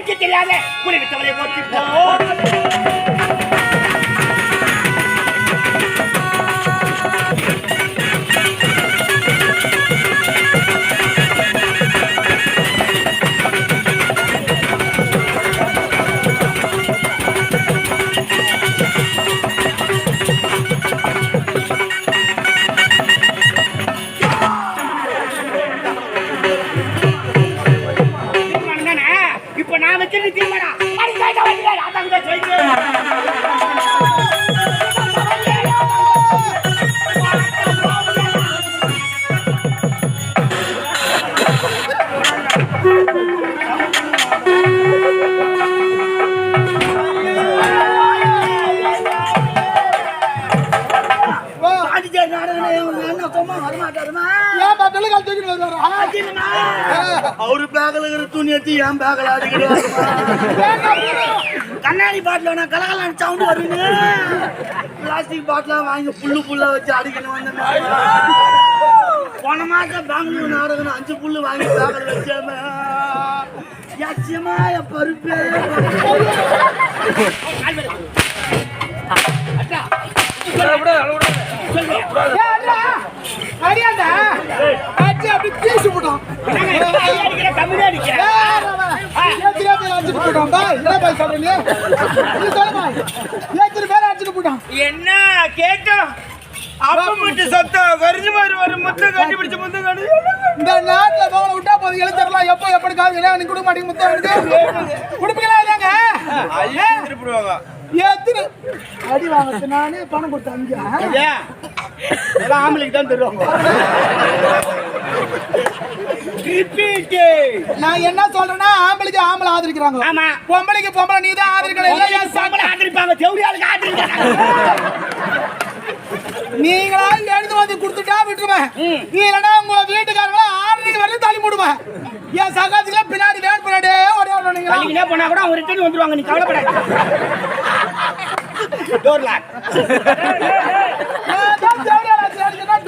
குளிக்க தெரியாத குளித்தவரை போற்றி போ. அவரு பேகல துணி எடுத்து என் பேகல அடிக்கிறாரு. கண்ணாடி பாட்டில் கலகலான சவுண்ட் வருன்னு பிளாஸ்டிக் பாட்டில வாங்கி புல்லா வச்சு அடிக்கணும். வந்த போன மாசம் பெங்களூர் நாடகம் 5 புல்லு வாங்கி பேகல வச்சேன். என் பருப்பு என்ன கேட்டோம் சத்தம் வருது வரும் முத்தம் கண்டுபிடிச்ச முத்தம் கண்டு இந்த நாட்டுல போல விட்டா போது எழுத்தரலாம் எப்ப எப்படி காது நீ கொடுக்க மாட்டீங்க முத்தம் கொடுப்பீங்களா அடி வாங்க நானே பணம் கொடுத்தேன் ஆம்பளைக்கு தான் தருவாங்க. நான் என்ன சொல்றேன்னா ஆம்பளைக்கு ஆம்பளை ஆதரிக்கிறாங்க. ஆமா பொம்பளைக்கு பொம்பளை நீ தான் ஆதரிக்கணும். ஆதரிப்பாங்க தேவடியாளுக்கு ஆதரிக்கிறாங்க. நீங்களா எழுந்து வந்து கொடுத்துட்டா விட்டுருவேன். நீ இல்லைன்னா உங்க வீட்டுக்காரங்கள 6 வரையும் தள்ளி மூடுவேன். என் சகாத்துக்கு பின்னாடி வேன் பின்னாடி ஓடியா போனா கூட அவங்க ரிட்டர்ன் வந்துருவாங்க. நீ கவலைப்படாத. டோர் லாக்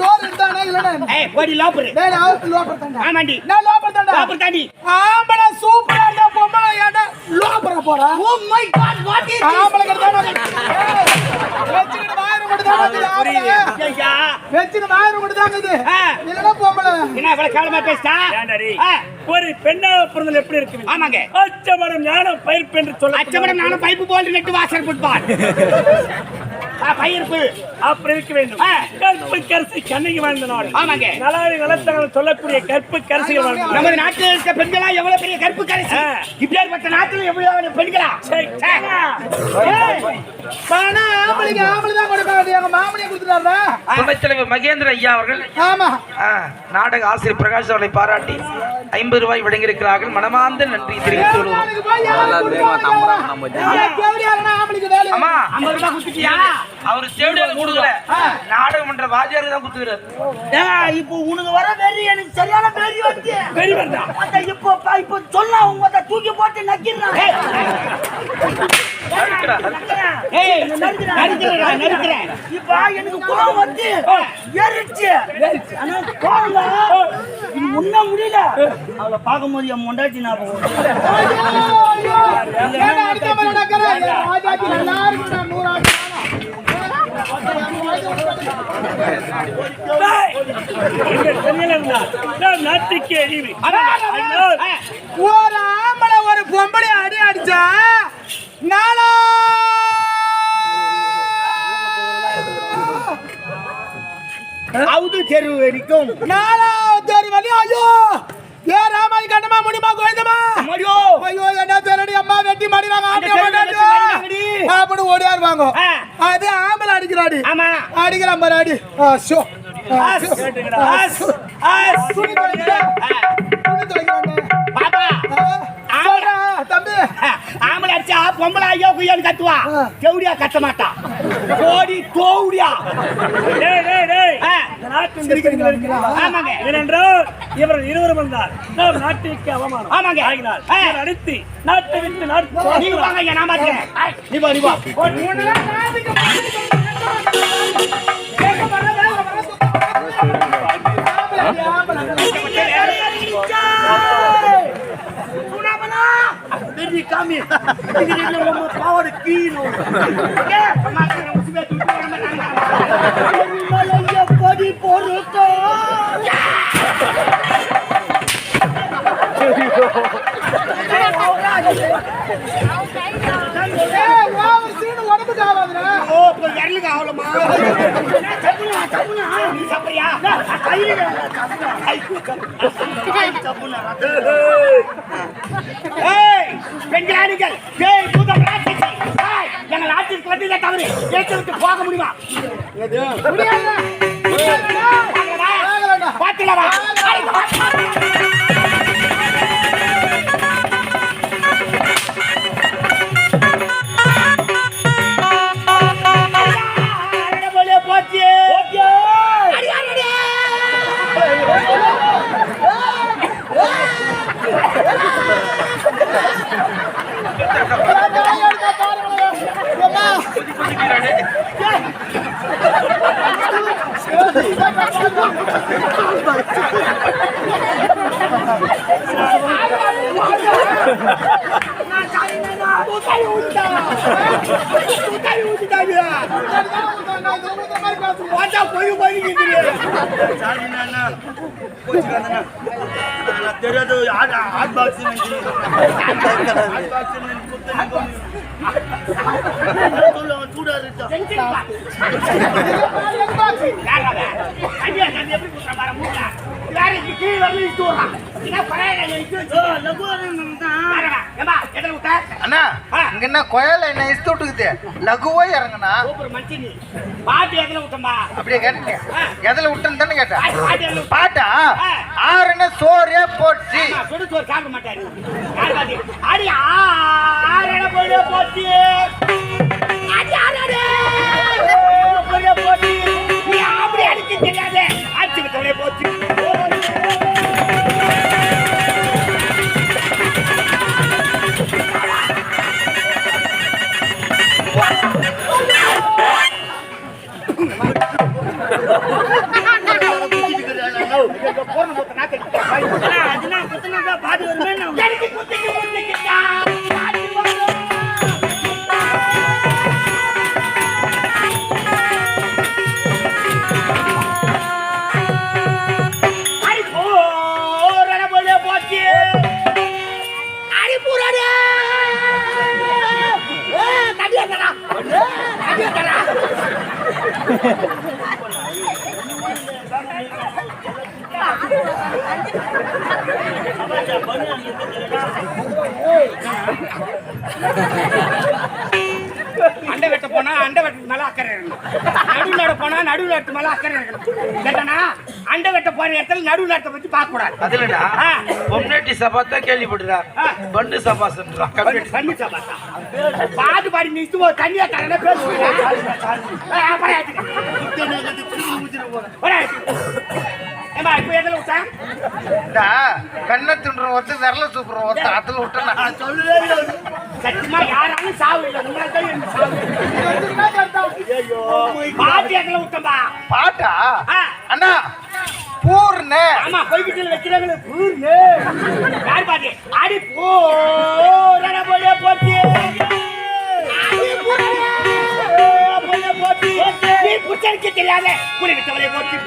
டோர் இருந்தானே இல்லடா. ஏய் போடி லோப்பர். டேய் லோப்பர் தான்டா. ஆமாண்டி நான் லோப்பர் தான்டா. லோப்பர் தாண்டி. ஆம்பள சூப்பரா இருந்தா பொம்பளை ஏண்டா லோப்பரா போறா. Oh my god what is ஆம்பள கறதானே. வெச்சிட்டு வாயிர மட்டும் தான் புரியுது. ஐயா வெச்சிட்டு வாயிர மட்டும் தான் இது. இல்லடா பொம்பளை. என்ன அவள காலமா பேசிட்டா? ஏண்டாடி ஒரு பெண்ணா பிறந்தல எப்படி இருக்கு? ஆமாங்க அச்சமரம் ஞானம் பயிர் என்று சொல்ல. அச்சமரம் ஞானம் பைப்பு போல் நெட்டு வாசல் போட்டுப்பார். பயிர்ப்பு அப்படி இருக்க வேண்டும். கற்பு கரிசி கண்ணகி வாழ்ந்த நாடு. ஆமாங்க நலாரி நலத்தங்கள் சொல்லக்கூடிய கற்பு கரிசிகள் வாழ்ந்த நமது நாட்டில் இருக்க பெண்களா எவ்வளவு பெரிய கற்பு கரிசி. இப்படிப்பட்ட நாட்டில் எவ்வளவு பெண்களா? துணைத்தலைவர் மகேந்திர ஐயா அவர்கள் நாடக ஆசிரியர் பிரகாஷ் அவர்களை பாராட்டி 50 ரூபாய் வழங்கியிருக்கிறார்கள். மனமார்ந்த நன்றி தெரிவித்துக் கொள்வோம். அவரு தேவடியால கொடுக்கல, நாடகம் பண்ற வாத்தியாருக்கு தான் குத்துக்கிறாரு. இப்போ உனக்கு வர வெறி எனக்கு சரியான வெறி வந்து வெறி வந்தா இப்போ சொல்ல உங்க தூக்கி போட்டு நக்கிடுறான். இப்ப எனக்கு கோவம் வந்து எரிச்சு ஆனா கோவம் முன்ன முடியல. அவளை பார்க்கும் போது என் முண்டாச்சி ஞாபகம். நாட்டுக்கு அழிவு. ஒரு ஆம்பளை ஒரு பொம்பளை அடி அடிச்சா நாலாவது தெரு வரைக்கும் 4வது தெரு வரையும். ஐயோ ஏ ராமாய் கண்ணமா முடியுமா கோயந்தமா? ஐயோ ஐயோ என்ன தெரடி அம்மா வெட்டி மாடிறாங்க. அப்படி ஓடியாருவாங்க. அது ஆம்பளை அடிக்கிறாடி. ஆமா அடிக்கிற மாதிரி அடி. தம்பி ஆம்பளை அடிச்சா பொம்பளை ஐயோ குய்யான்னு கத்துவா. தேவடியா கத்த மாட்டா. கோடி தோவுடியா. ஆமாங்க ஏனென்றால் இவர்கள் இருவரும் வந்தார் நாம் நாட்டுக்கு அவமானம். ஆமாங்க ஆகினார் அடித்து நாட்டை விட்டு நாட்டு நீ வாங்க ஐயா நான் மாட்டேன். நீ வா நீ வா. காமி காமி பாவாடை கீழே எப்படி பொறுத்தோ பெண்கள் எங்கள் ஆட்சிக்கு வந்ததே தவறு ஏற்று விட்டு போக முடியுமா பாத்துலவா தெரியாது ஹாட் பாக்ஸ் சூடா இருக்கா அண்ணா இங்க என்ன கோயில என்ன இஸ்து விட்டுக்குது லகுவா இறங்குனா பாட்டு எதுல விட்டோம்பா அப்படியே கேட்டீங்க எதுல விட்டுன்னு தானே கேட்டேன் பாட்டா ஆறுன சோறே போச்சு சுடு சோறு சாப்பிட மாட்டாரு அடி ஆறன போய் போச்சு அடி ஆறனே போய் போச்சு நீ அப்படி அடிக்க தெரியாதே அடிச்சு தொலை போச்சு பாட்டு வருமே அண்டை வெட்ட போனா அண்டை வெட்ட மேல அக்கறை இருக்கணும் நடுநாடு போனா நடுநாட்டு மேல அக்கறை இருக்கணும் கேட்டனா அண்டை வெட்ட போற இடத்துல நடுநாட்டை பத்தி பார்க்க கூடாது அதுலடா பொம்னேட்டி சபாத்தா கேள்விப்பட்டுடா பண்டு சபாஸ்ன்றா தண்ணி சபாத்தா பாட்டு பாடி நீ சும்மா தண்ணியா தரனே இப்ப எதுல விட்டேன் கண்ணை தின்ற ஒருத்தர் விரல சூப்புற ஒருத்தர் அதுல விட்டா சொல்லவே சத்தியமா யாராலும் சாவு இல்லை பாட்டு எதுல விட்டம்பா பாட்டா அண்ணா பூர்ண ஆமா போய்கிட்டு வைக்கிறாங்க பூர்ணு யார் பாட்டி அடி போற போல போச்சு நீ புடிச்சடிக்க தெரியாத குளிக்க தவறை போச்சு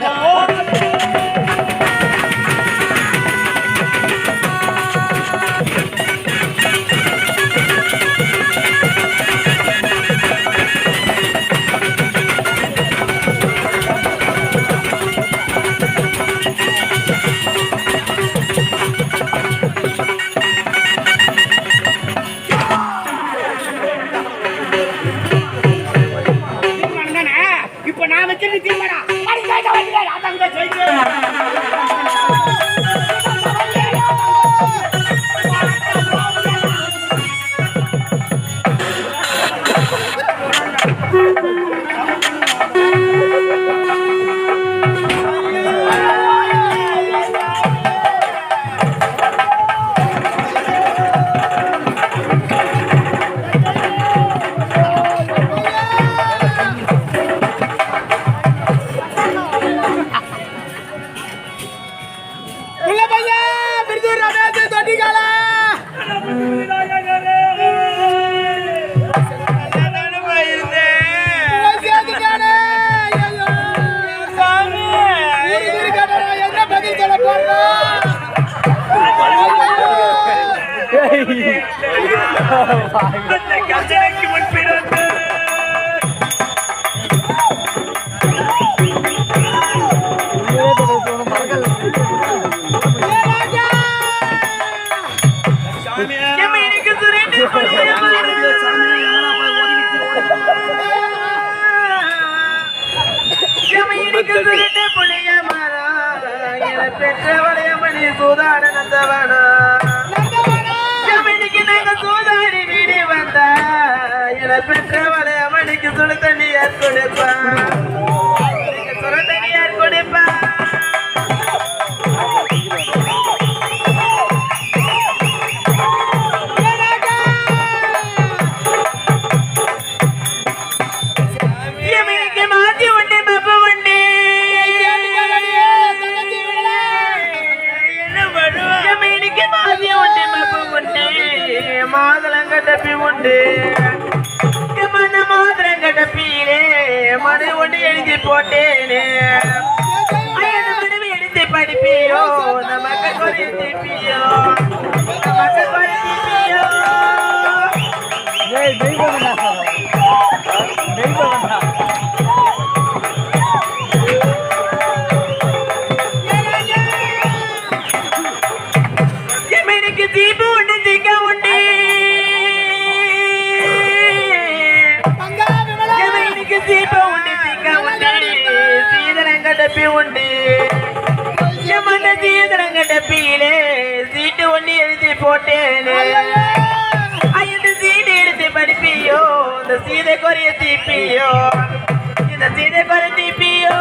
இப்ப நான் வச்சிருக்கேன் அந்த கஜைக்கு முன்பிறந்த பெற்றவளையமணி சூதாட நந்தவனா சூதாடி வீடு வந்தா என பெற்றவளையமணிக்கு சுடு தண்ணியார் கொடுப்பா சுடு தண்ணியார் கொடுப்பா மாதளங்கடப்பி உண்டு மன மாதளங்கடப்பிலே மனை ஒன்று எழுதி போட்டேனே மனைவி எழுதி படிப்பியோ நமக்கு கொடிப்பியோ நமக்கு கொடிப்பியோ எனக்கு தீபு உண்டு திக்க உண்டு தீப உண்டு திக்க உண்டு சீதரங்கடப்பி உண்டு மன சீதரங்கடப்பியிலே சீட்டு ஒண்ணு எழுதி போட்டேனே ஐந்து சீடு எடுத்து படிப்பியோ இந்த சீதை குறைய தீப்பியோ இந்த சீதை குறை தீப்பியோ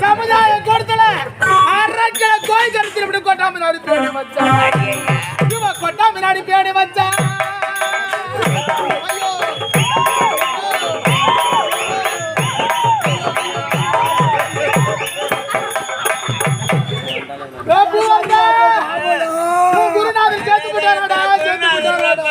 சமுதாய கூடத்துல அரைக்கிற கோயில் கருத்தில் இப்படி கொட்டா முன்னாடி பேடி வச்சா இவன் கொட்டா முன்னாடி பேடி வச்சா குருநாதர் சேர்த்து விட்டாரடா சேர்த்து விட்டாரடா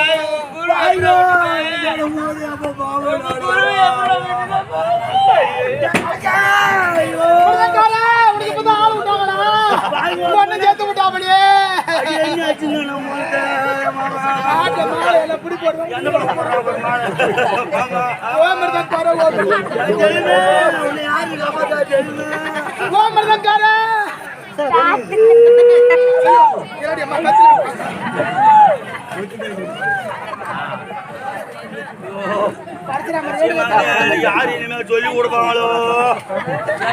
யாரு இனிமே சொல்லி கொடுப்பாங்களோ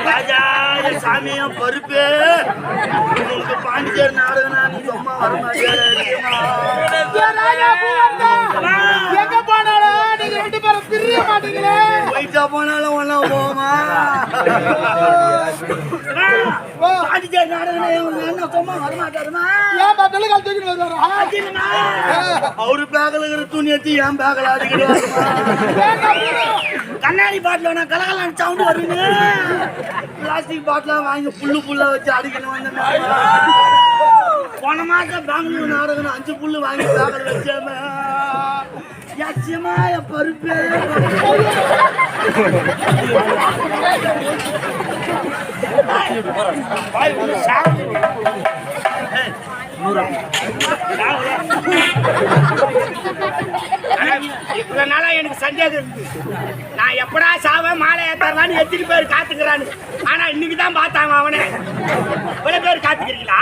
ராஜா சாமியம் பருப்பு உங்களுக்கு பாண்டிச்சேரி நாடகனா நீ சும்மா எங்க போனாலும் நீங்க ரெண்டு பேரும் பிரிய மாட்டீங்களே போயிட்டா போனாலும் ஒன்னா போமா பாண்டிச்சேரி நாடகனா என்ன சும்மா வரமாட்டாருமா ஏன் பாத்தல கால் தூக்கிட்டு வருவாரா அவரு பேக்கல இருக்கிற துணி எடுத்து ஏன் பேக்கல ஆடிக்கிட்டு கண்ணாடி பாட்டில் நான் கலகலான்னு சவுண்ட் வருவீங்க பிளாஸ்டிக் பாட்டிலாம் வாங்கி புல்லா வச்சு அடிக்கணும் வந்த போன மாசம் பெங்களூர் நாடகம் 5 புல்லு வாங்கி பேக்கல வச்சேன் என் பருப்பு இவ்வளவு நாளா எனக்கு சந்தேகம் இருக்கு நான் எப்படா சாவேன் மாலை ஏத்தறான்னு எத்தனை பேர் காத்துக்கிறான்னு ஆனா இன்னைக்கு தான் பார்த்தாங்க அவனை இவ்வளவு பேர் காத்துக்கிறீங்களா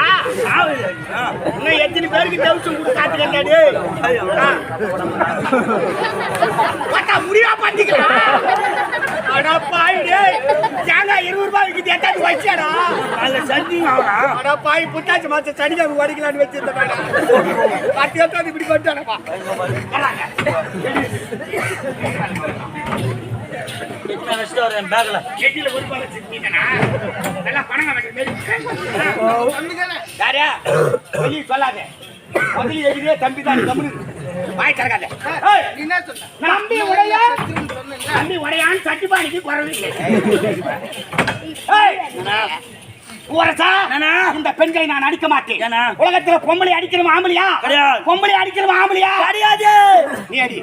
இன்னும் எத்தனை பேருக்கு தவிச்சும் கூட காத்துக்கிறாடு பார்த்தா முடிவா பாத்தீங்களா அடா பாயிடே தேங்காய் 20 ரூபாய்க்கு எட்டாச்சு வச்சாடா அதுல சட்னி அடா பாய் புத்தாச்சு மாசம் சனிக்காக வடிக்கலான்னு வச்சிருந்தேன் பத்து எட்டாவது இப்படி கொண்டாடப்பா தம்பி தான் வாய் திறக்காத. ஏய், நீ என்ன சொன்ன? நம்பி உடைய தம்பி உடையான்னு சட்டிப்பானிக்கு குறவு இல்லை. ஏய், ஊரசா, இந்த பெண்களை நான் அடிக்க மாட்டேன். உலகத்துல பொம்பளை அடிக்கிறவன் ஆம்பளையா? பொம்பளை அடிக்கிறவன் ஆம்பளையா? கிடையாது. நீ அடி.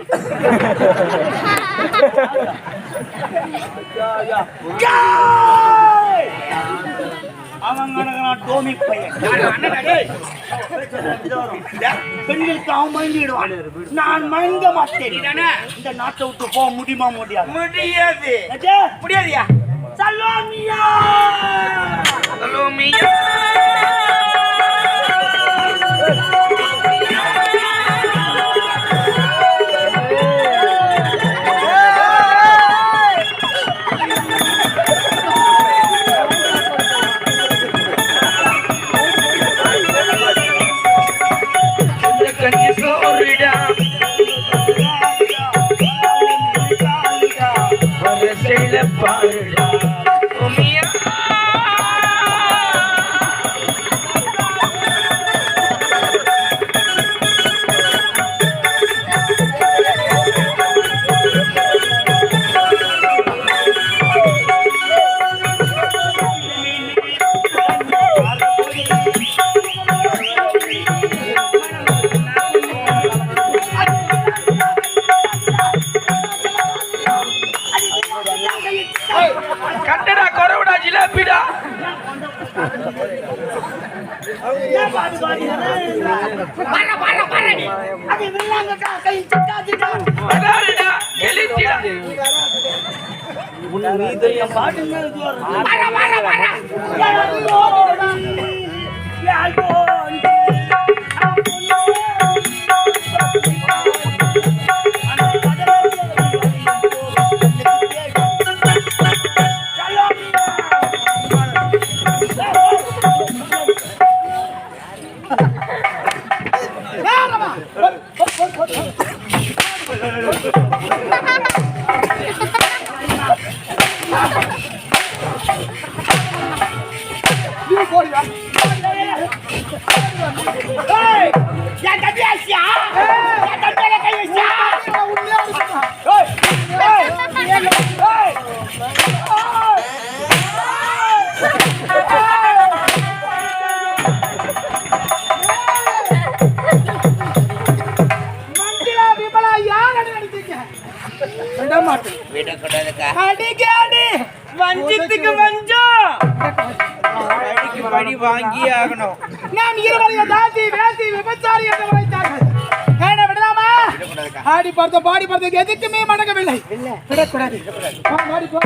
பெண்களுக்கு அவன் மயங்கிடுவான், நான் மயங்க மாட்டேன். இந்த நாட்டை விட்டு போக முடியுமா? முடியாது. முடியாது. முடியாதியா? சலோமியா, சலோமியா. கட்டடா கொரவடா ஜிலேபிடா. படி வாங்கி ஆகணும். நாம் இருவரையும் தாண்டி வேசி விபச்சாரி என்று உரைத்தார்கள். என்ன விடலாமா? ஆடி பார்த்த பாடி பார்த்த எதுக்குமே மடங்கவில்லை. விடக்கூடாது. போ, பாடி போ.